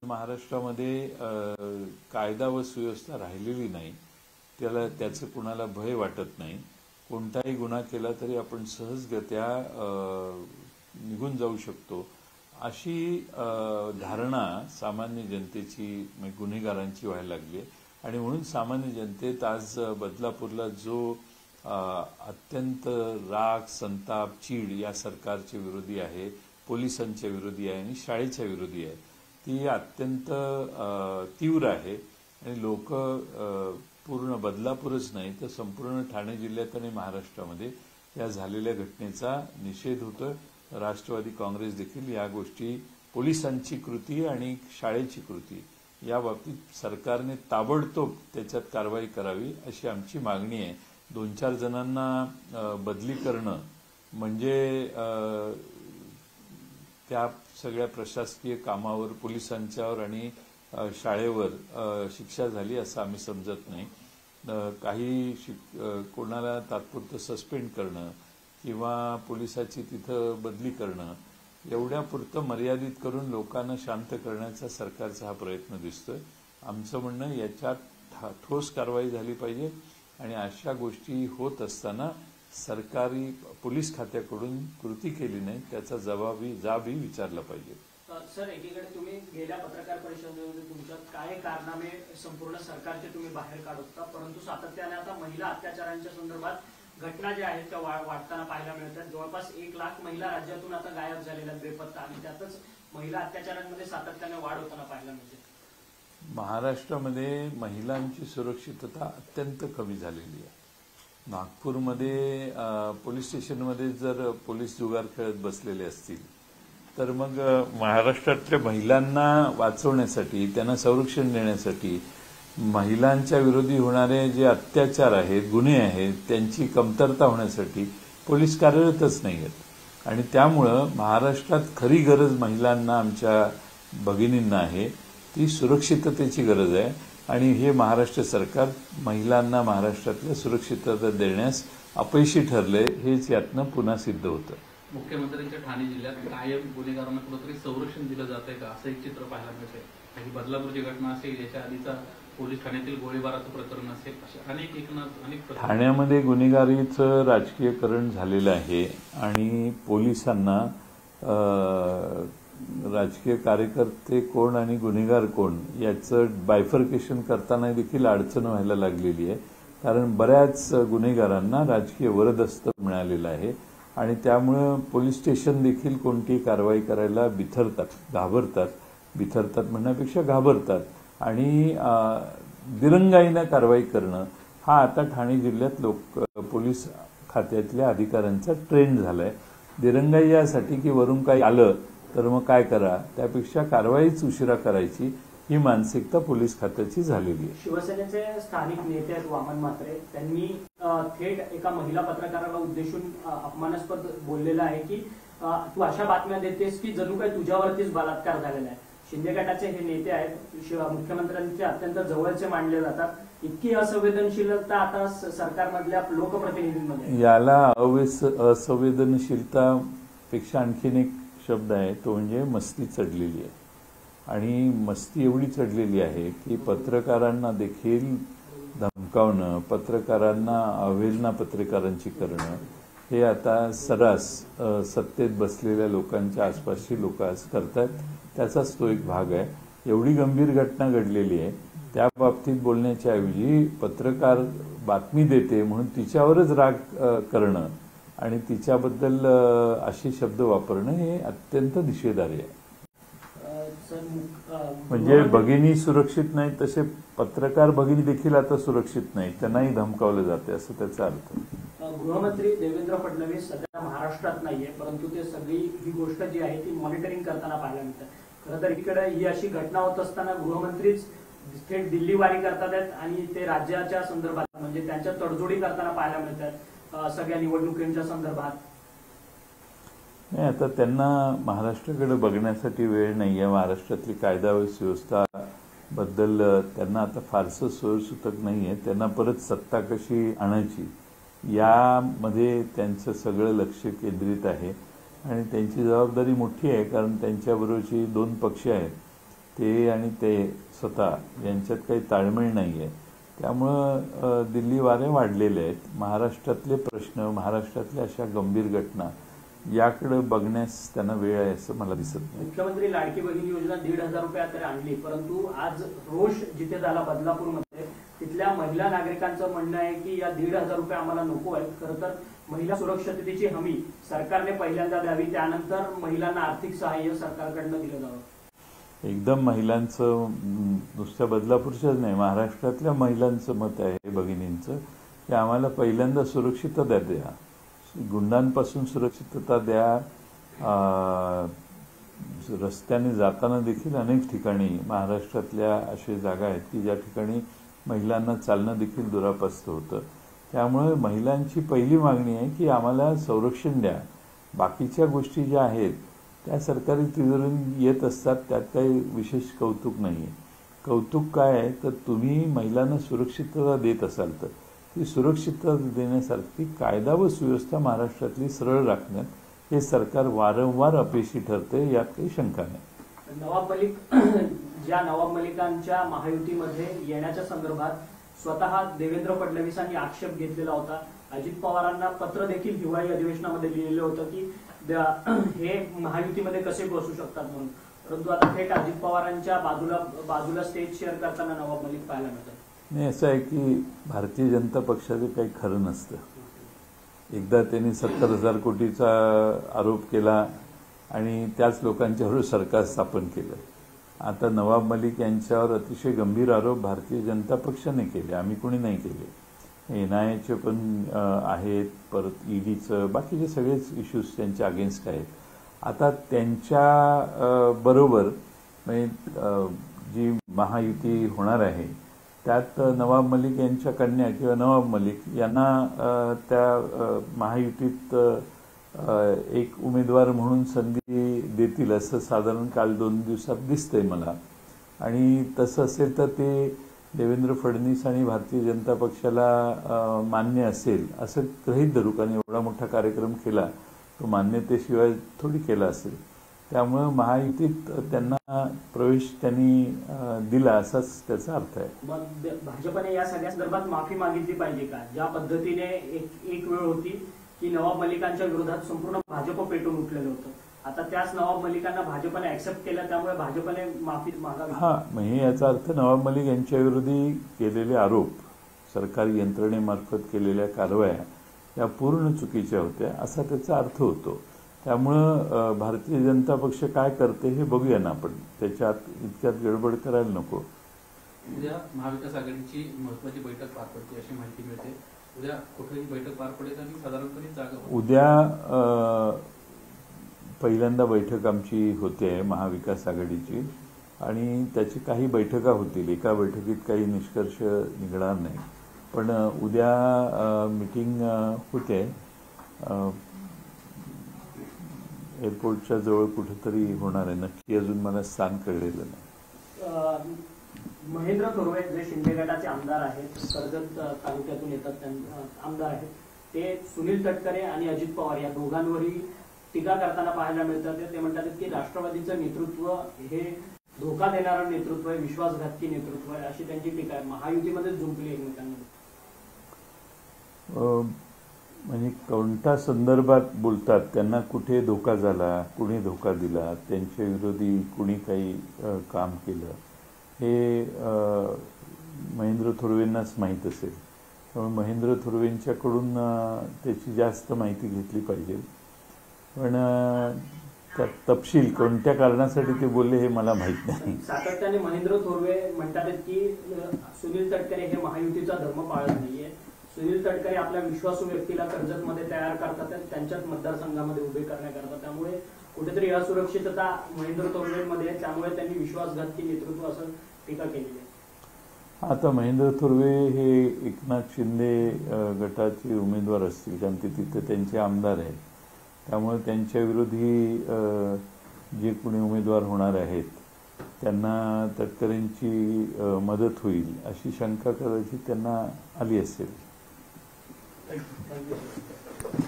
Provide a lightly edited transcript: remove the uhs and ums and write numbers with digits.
महाराष्ट्रामध्ये कायदा व सुव्यवस्था राहिलेली नाही, त्याचं कुणाला भय वाटत नाही. कोणताही गुन्हा केला तरी आपण सहजगत्या निघून जाऊ शकतो अशी धारणा सामान्य जनतेची म्हणजे गुन्हेगारांची व्हायला लागली आहे. आणि म्हणून सामान्य जनतेत आज बदलापूरला जो अत्यंत राग, संताप, चीड या सरकारचे विरोधी आहे, पोलिसांच्या विरोधी आहे आणि शाळेच्या विरोधी आहे, ती अत्यंत तीव्र आहे. आणि लोक पूर्ण बदलापूरच नाही तर संपूर्ण ठाणे जिल्ह्यात आणि महाराष्ट्रामध्ये या झालेल्या घटनेचा निषेध होतोय. राष्ट्रवादी काँग्रेस देखील या गोष्टी, पोलिसांची कृती आणि शाळेची कृती या बाबतीत सरकारने ताबडतोब त्याच्यात कारवाई करावी अशी आमची मागणी आहे. 2-4 जणांना बदली करणं म्हणजे त्या सगळ्या प्रशासकीय कामावर, पोलिसांच्यावर आणि शाळेवर शिक्षा झाली असं आम्ही समजत नाही. काही कोणाला तात्पुरतं सस्पेंड करणं किंवा पोलिसाची तिथं बदली करणं एवढ्यापुरतं मर्यादित करून लोकांना शांत करण्याचा सरकारचा हा प्रयत्न दिसतोय. आमचं म्हणणं याच्यात ठोस कारवाई झाली पाहिजे आणि अशा गोष्टी होत असताना सरकारी पोलीस खात्याकडून कृती केली नाही त्याचा जाबही विचारला पाहिजे. सर, एकीकडे तुम्ही गेल्या पत्रकार परिषदेमध्ये तुमच्या काय कारनामे संपूर्ण सरकारचे तुम्ही बाहेर काढत होता, परंतु सातत्याने आता महिला अत्याचारांच्या संदर्भात घटना ज्या आहेत त्या वाढताना पाहायला मिळतात. जवळपास 1 लाख महिला राज्यातून आता गायब झालेल्या बेपत्ता आणि त्यातच महिला अत्याचारांमध्ये सातत्याने वाढ होताना पाहायला मिळते. महाराष्ट्रामध्ये महिलांची सुरक्षितता अत्यंत कमी झालेली आहे. नागपूरमध्ये पोलीस स्टेशनमध्ये जर पोलीस जुगार खेळत बसलेले असतील तर मग महाराष्ट्रातल्या महिलांना वाचवण्यासाठी, त्यांना संरक्षण देण्यासाठी, महिलांच्या विरोधी होणारे जे अत्याचार आहेत, गुन्हे आहेत, त्यांची कमतरता होण्यासाठी पोलीस कार्यरतच नाही आहेत. आणि त्यामुळं महाराष्ट्रात खरी गरज महिलांना, आमच्या भगिनींना आहे ती सुरक्षिततेची गरज आहे. आणि हे महाराष्ट्र सरकार महिलांना महाराष्ट्रातल्या सुरक्षितता देण्यास अपयशी ठरले, हेच यातनं पुन्हा सिद्ध होतं. मुख्यमंत्र्यांच्या ठाणे जिल्ह्यात कायम गुन्हेगारांना कुठेतरी संरक्षण दिलं जातंय का, असं एक चित्र पाहायला मिळतंय. ही बदलापूरची घटना असेल, याच्या आधीचा पोलीस ठाण्यातील गोळीबाराचं प्रकरण असेल, अशा अनेक ठाण्यामध्ये गुन्हेगारीचं राजकीयकरण झालेलं आहे आणि पोलिसांना राजकीय कार्यकर्ते कोण आणि गुन्हेगार कोण याचं बायफर्केशन करताना देखील अडचण व्हायला लागलेली आहे. कारण बऱ्याच गुन्हेगारांना राजकीय वरदहस्त मिळालेलं आहे आणि त्यामुळं पोलीस स्टेशन देखील कोणतीही कारवाई करायला बिथरतात म्हणण्यापेक्षा घाबरतात. आणि दिरंगाईनं कारवाई करणं हा आता ठाणे जिल्ह्यात पोलीस खात्यातल्या अधिकाऱ्यांचा ट्रेंड झालाय. दिरंगाई यासाठी की वरून काही आलं तर मग काय करा, त्यापेक्षा कारवाईच उशिरा करायची ही मानसिकता पोलीस खात्याची झालेली आहे. शिवसेनेचे स्थानिक नेते आहेत वामन म्हात्रे, त्यांनी थेट एका महिला पत्रकाराला उद्देशून अपमानास्पद बोललेलं आहे की तू अशा बातम्या देतेस की जणू काही तुझ्यावरतीच बलात्कार झालेला आहे. शिंदे गटाचे हे नेते आहेत, मुख्यमंत्र्यांचे अत्यंत जवळचे मानले जातात. इतकी असंवेदनशीलता आता सरकारमधल्या लोकप्रतिनिधींमध्ये. याला असंवेदनशीलतापेक्षा आणखीन एक शब्द आहे, तो म्हणजे मस्ती चढलेली आहे. आणि मस्ती एवढी चढलेली आहे की पत्रकारांना देखील धमकावणं, पत्रकारांना अवहेलना पत्रकारांची करणं हे आता सर्रास सत्तेत बसलेल्या लोकांच्या आसपासची लोक आज करतात. त्याचाच तो एक भाग आहे. एवढी गंभीर घटना घडलेली आहे, त्या बाबतीत बोलण्याच्या ऐवजी पत्रकार बातमी देते म्हणून तिच्यावरच राग करणं आणि तिच्याबद्दल असे शब्द वापरणं हे अत्यंत निषेधार्ह आहे. म्हणजे भगिनी सुरक्षित नाही तसे पत्रकार भगिनी देखील आता सुरक्षित नाही, त्यांनाही धमकावलं जाते असं त्याचा अर्थ. गृहमंत्री देवेंद्र फडणवीस सध्या महाराष्ट्रात नाहीये, परंतु ते सगळी ही गोष्ट जी आहे ती मॉनिटरिंग करताना पाहायला मिळतात. खरं तर इकडे ही अशी घटना होत असताना गृहमंत्रीच थेट दिल्ली वारी करतात आहेत आणि ते राज्याच्या संदर्भात म्हणजे त्यांच्या तडजोडी करताना पाहायला मिळतात सगळ्या निवडणुकींच्या संदर्भात. नाही, आता त्यांना महाराष्ट्राकडे बघण्यासाठी वेळ नाहीये. महाराष्ट्रातली कायदा व सुव्यवस्था बद्दल त्यांना आता फारसं सोयीसुतक नाहीये. त्यांना परत सत्ता कशी आणायची यामध्ये त्यांचं सगळं लक्ष केंद्रित आहे आणि त्यांची जबाबदारी मोठी आहे. कारण त्यांच्याबरोबरची 2 पक्ष आहेत ते आणि ते स्वतः यांच्यात काही ताळमेळ नाही आहे. त्यामुळं दिल्ली वारे वाढलेले आहेत. महाराष्ट्रातले प्रश्न, महाराष्ट्रातल्या अशा गंभीर घटना याकडे बघण्यास त्यांना वेळ आहे असं मला दिसत नाही. मुख्यमंत्री लाडकी बहीण योजना 1,500 रुपयात आणली, परंतु आज रोष जिथे झाला बदलापूरमध्ये, तिथल्या महिला नागरिकांचं म्हणणं आहे की या 1,500 रुपये आम्हाला नको आहेत. खरं तर महिला सुरक्षिततेची हमी सरकारने पहिल्यांदा द्यावी, त्यानंतर महिलांना आर्थिक सहाय्य सरकारकडनं दिलं जावं. एकदम महिलांचं, नुसत्या बदलापूरच्याच नाही, महाराष्ट्रातल्या महिलांचं मत आहे भगिनींचं की आम्हाला पहिल्यांदा सुरक्षितता द्या, गुंडांपासून सुरक्षितता द्या. रस्त्याने जाताना देखील अनेक ठिकाणी महाराष्ट्रातल्या अशा जागा आहेत की ज्या ठिकाणी महिलांना चालणं देखील दुरापस्त होतं. त्यामुळे महिलांची पहिली मागणी आहे की आम्हाला संरक्षण द्या. बाकीच्या गोष्टी ज्या आहेत त्या सरकारी तिजोरीतून येत असतात, त्यात काही विशेष कौतुक नाही आहे. कौतुक काय आहे तर तुम्ही महिलांना सुरक्षितता देत असाल तर ती सुरक्षितता देण्यासारखी कायदा व सुव्यवस्था महाराष्ट्रातली सरळ राखण्यात हे सरकार वारंवार अपयशी ठरते, यात काही शंका नाही. नवाब मलिक ज्या नवाब मलिकांच्या महायुतीमध्ये येण्याच्या संदर्भात स्वतः देवेंद्र फडणवीसांनी आक्षेप घेतलेला होता. अजित पवारांना पत्र देखील हिवाळी अधिवेशनामध्ये लिहिलेलं होतं की हे महायुतीमध्ये कसे बसू शकतात म्हणून, परंतु आता थेट अजित पवारांच्या बाजूला स्टेज शेअर करताना नवाब मलिक पाहायला मिळतात. नाही, असं आहे की भारतीय जनता पक्षाचं काही खरं नसतं. एकदा त्यांनी 70,000 कोटीचा आरोप केला आणि त्याच लोकांच्यावर सरकार स्थापन केलं. आता नवाब मलिक यांच्यावर अतिशय गंभीर आरोप भारतीय जनता पक्षाने केले, आम्ही कोणी नाही केले. NIAचे पण आहेत, परत EDचं, बाकीचे सगळेच इश्यूज त्यांच्या अगेन्स्ट आहेत. आता त्यांच्या बरोबर जी महायुती होणार आहे त्यात नवाब मलिक यांच्या कन्या किंवा नवाब मलिक यांना त्या महायुतीत एक उमेदवार म्हणून संधी देतील असं साधारण काल 2 दिवसात दिसतंय मला. आणि तसं असेल तर ते देवेंद्र फडणवीस आणि भारतीय जनता पक्षाला मान्य असेल असं गृहीत धरू, कारण एवढा मोठा कार्यक्रम केला तो मान्यतेशिवाय थोडी केला असेल. त्यामुळं महायुतीत त्यांना प्रवेश त्यांनी दिला असाच त्याचा अर्थ आहे. मग भाजपने या सगळ्या संदर्भात माफी मागितली पाहिजे का? ज्या पद्धतीने एक वेळ होती की नवाब मलिकांच्या विरोधात संपूर्ण भाजप पेटून उठलेलं होतं, आता त्याच नवाब मलिकांना भाजपने ऍक्सेप्ट केलं, त्यामुळे भाजपने माफी मागावी. म्हणजे याचा अर्थ नवाब मलिक यांच्या विरोधी केलेले आरोप, सरकारी यंत्रणेमार्फत केलेल्या कारवाया या पूर्ण चुकीच्या होत्या असा त्याचा अर्थ होतो. त्यामुळं भारतीय जनता पक्ष काय करते हे बघूया ना आपण, त्याच्यात इतक्यात गडबड करायला नको. उद्या महाविकास आघाडीची महत्वाची बैठक पार पडते अशी माहिती मिळते. उद्या कुठेही बैठक पार पडेल आणि साधारणपणे जागा उद्या पहिल्यांदा बैठक आमची होते महाविकास आघाडीची आणि त्याची काही बैठका होतील. एका बैठकीत काही निष्कर्ष निघणार नाही, पण उद्या मीटिंग होते एअरपोर्टच्या जवळ कुठेतरी होणार आहे. नक्की अजून मला स्थान कळलेलं नाही. महेंद्र थोरवे जे शिंदे गटाचे आमदार आहेत, कर्जत तालुक्यातून येतात आमदार आहेत, ते सुनील तटकरे आणि अजित पवार या दोघांवरही टीका करताना पाहायला मिळतात. ते म्हणतात की राष्ट्रवादीचं नेतृत्व हे धोका देणारं नेतृत्व आहे, विश्वासघातकी नेतृत्व आहे, अशी त्यांची टीका आहे. महायुतीमध्ये जुंपली एकमेकांमध्ये. म्हणजे कोणत्या संदर्भात बोलतात, त्यांना कुठे धोका झाला, कुणी धोका दिला, त्यांच्या विरोधी कुणी काही काम केलं हे महेंद्र थोरवेंनाच माहीत असेल. त्यामुळे महेंद्र थोरवेंच्याकडून त्याची जास्त माहिती घेतली पाहिजे. पण त्यात तपशील कोणत्या कारणासाठी ते बोलले हे मला माहीत नाही. सातत्याने महेंद्र थोरवे म्हणतात की सुनील तटकरे हे महायुतीचा धर्म पाळत नाहीये. सुनील तटकरे आपल्या विश्वासू व्यक्तीला कर्जतमध्ये तयार करतात, त्यांच्याच मतदारसंघामध्ये उभे करण्याकरता. त्यामुळे कुठेतरी असुरक्षितता महेंद्र थोरवेंमध्ये आहे, त्यामुळे त्यांनी विश्वासघातकी नेतृत्व असं टीका केलेली आहे. आता महेंद्र थोरवे हे एकनाथ शिंदे गटाचे उमेदवार असतील, कारण ते तिथे त्यांचे आमदार आहेत. त्यामुळे त्यांच्या विरोधी जे कोणी उमेदवार होणार आहेत त्यांना तटकरेंची मदत होईल अशी शंका कदाचित त्यांना आली असेल. Thank you.